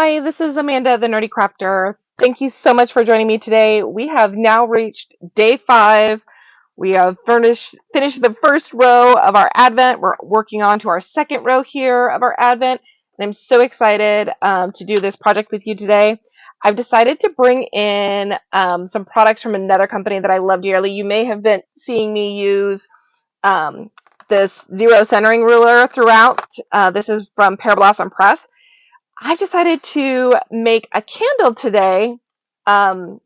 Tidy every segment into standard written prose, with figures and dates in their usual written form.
Hi, this is Amanda, the Nerdy Krafter. Thank you so much for joining me today. We have now reached day 5. We have finished the first row of our Advent. We're working on to our second row here of our Advent, and I'm so excited to do this project with you today. I've decided to bring in some products from another company that I love dearly. You may have been seeing me use this zero centering ruler throughout. This is from Pear Press. I've decided to make a candle today and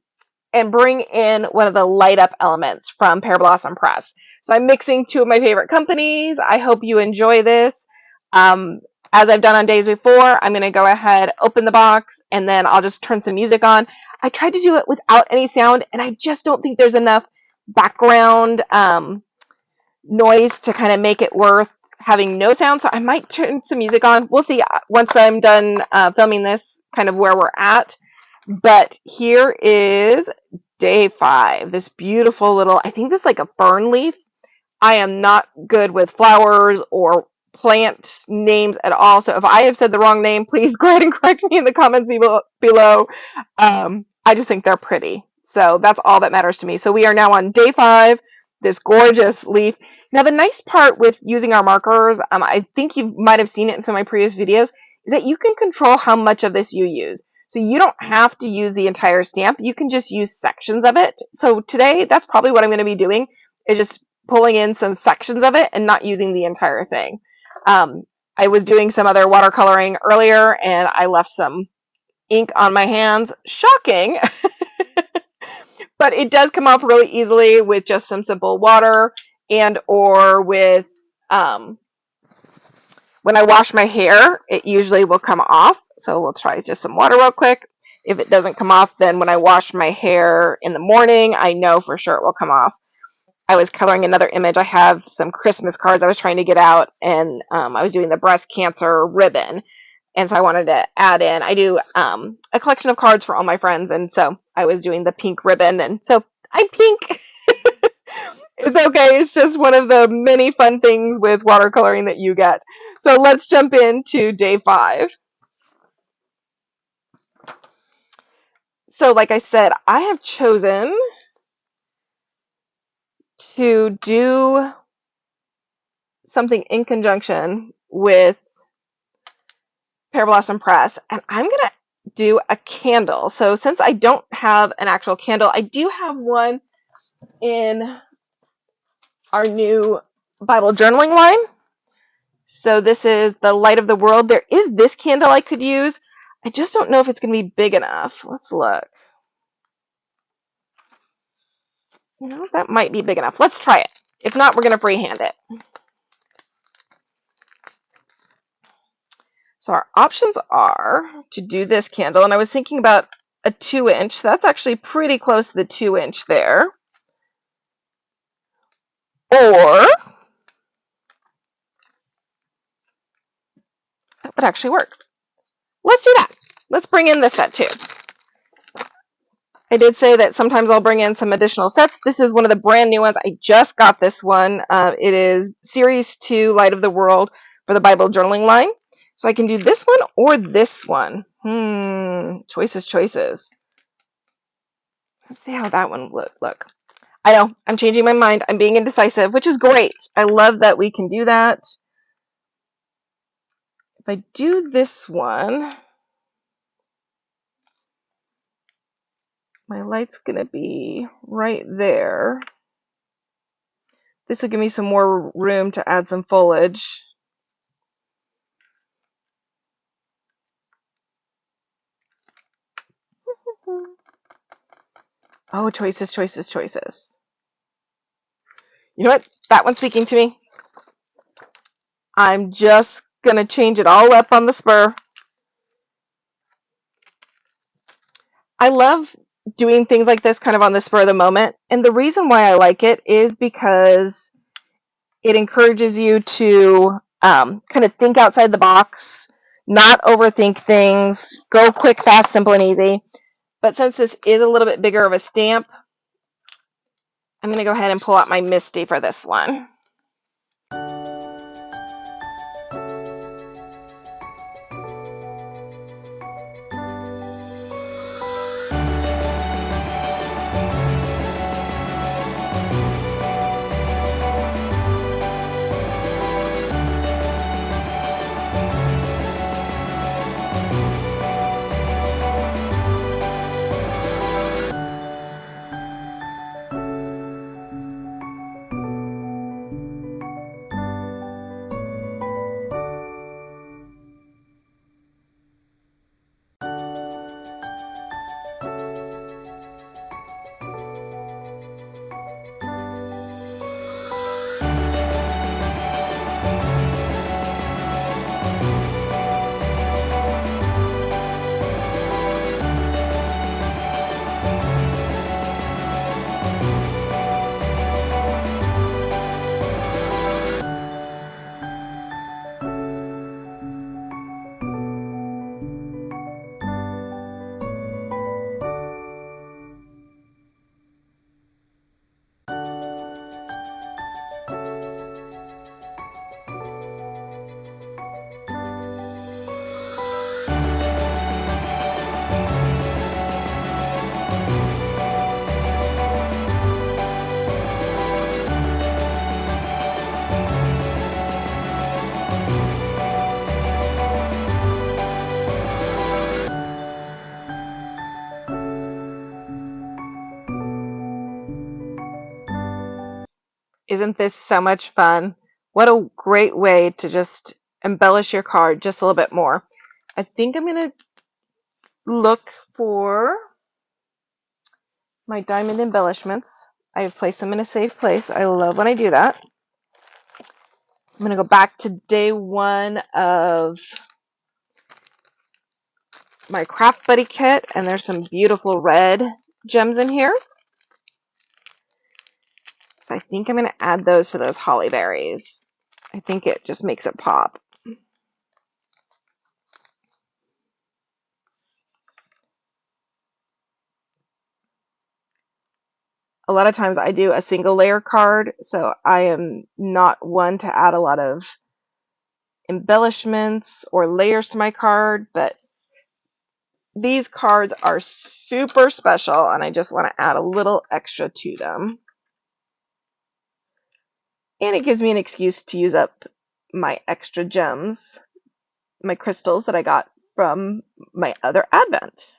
bring in one of the light up elements from Pear Press. So I'm mixing two of my favorite companies. I hope you enjoy this. As I've done on days before, I'm going to go ahead, open the box, and then I'll just turn some music on. I tried to do it without any sound, and I just don't think there's enough background noise to kind of make it worth having no sound, so I might turn some music on. We'll see once I'm done filming this, kind of where we're at. But here is day 5. This beautiful little, I think this is like a fern leaf. I am not good with flowers or plant names at all, so if I have said the wrong name, please go ahead and correct me in the comments below. I just think they're pretty, so that's all that matters to me. So we are now on day 5, this gorgeous leaf. Now the nice part with using our markers, I think you might have seen it in some of my previous videos, is that you can control how much of this you use. So you don't have to use the entire stamp, you can just use sections of it. So today, that's probably what I'm going to be doing, is just pulling in some sections of it and not using the entire thing. I was doing some other watercoloring earlier and I left some ink on my hands. Shocking! But it does come off really easily with just some simple water and or with when I wash my hair, it usually will come off. So we'll try just some water real quick. If it doesn't come off, then when I wash my hair in the morning, I know for sure it will come off. I was coloring another image. I have some Christmas cards I was trying to get out, and I was doing the breast cancer ribbon. And so I wanted to add in, I do a collection of cards for all my friends, and so I was doing the pink ribbon, and so I'm pink. It's okay. It's just one of the many fun things with watercoloring that you get. So let's jump into day 5. So like I said, I have chosen to do something in conjunction with Pear Press, and I'm going to do a candle. So since I don't have an actual candle, I do have one in our new Bible journaling line. So this is the Light of the World. There is this candle I could use. I just don't know if it's going to be big enough. Let's look. You know, that might be big enough. Let's try it. If not, we're going to freehand it. So our options are to do this candle, and I was thinking about a 2-inch. That's actually pretty close to the 2-inch there. Or that would actually work. Let's do that. Let's bring in this set too. I did say that sometimes I'll bring in some additional sets. This is one of the brand new ones. I just got this one. It is Series 2 Light of the World for the Bible journaling line. So I can do this one or this one. Choices. Let's see how that one look. I know, I'm changing my mind. I'm being indecisive, which is great. I love that we can do that. If I do this one, my light's going to be right there. This will give me some more room to add some foliage. Oh, choices. You know what? That one's speaking to me. I'm just going to change it all up on the spur. I love doing things like this kind of on the spur of the moment. And the reason why I like it is because it encourages you to kind of think outside the box, not overthink things, go quick, fast, simple, and easy. But since this is a little bit bigger of a stamp, I'm going to go ahead and pull out my Misty for this one. Isn't this so much fun? What a great way to just embellish your card just a little bit more. I think I'm going to look for my diamond embellishments. I've placed them in a safe place. I love when I do that. I'm going to go back to day 1 of my Craft Buddy kit, and there's some beautiful red gems in here. So I think I'm going to add those to those holly berries. I think it just makes it pop. A lot of times I do a single layer card, so I am not one to add a lot of embellishments or layers to my card, but these cards are super special and I just want to add a little extra to them. And it gives me an excuse to use up my extra gems, my crystals that I got from my other Advent.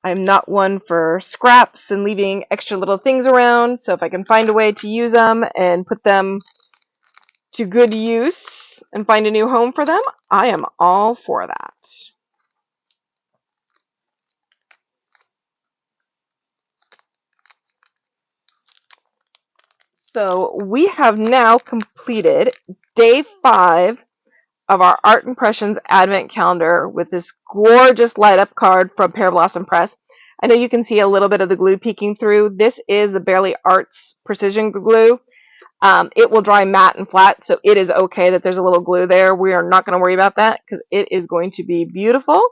I'm not one for scraps and leaving extra little things around, so if I can find a way to use them and put them to good use and find a new home for them, I am all for that. So we have now completed day 5 of our Art Impressions Advent Calendar with this gorgeous light up card from Pear Blossom Press. I know you can see a little bit of the glue peeking through. This is the Barely Arts Precision Glue. It will dry matte and flat, so it is okay that there's a little glue there. We are not going to worry about that because it is going to be beautiful.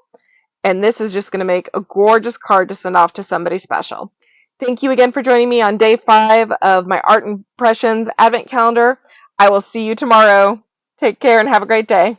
And this is just going to make a gorgeous card to send off to somebody special. Thank you again for joining me on day 5 of my Art Impressions Advent Calendar. I will see you tomorrow. Take care and have a great day.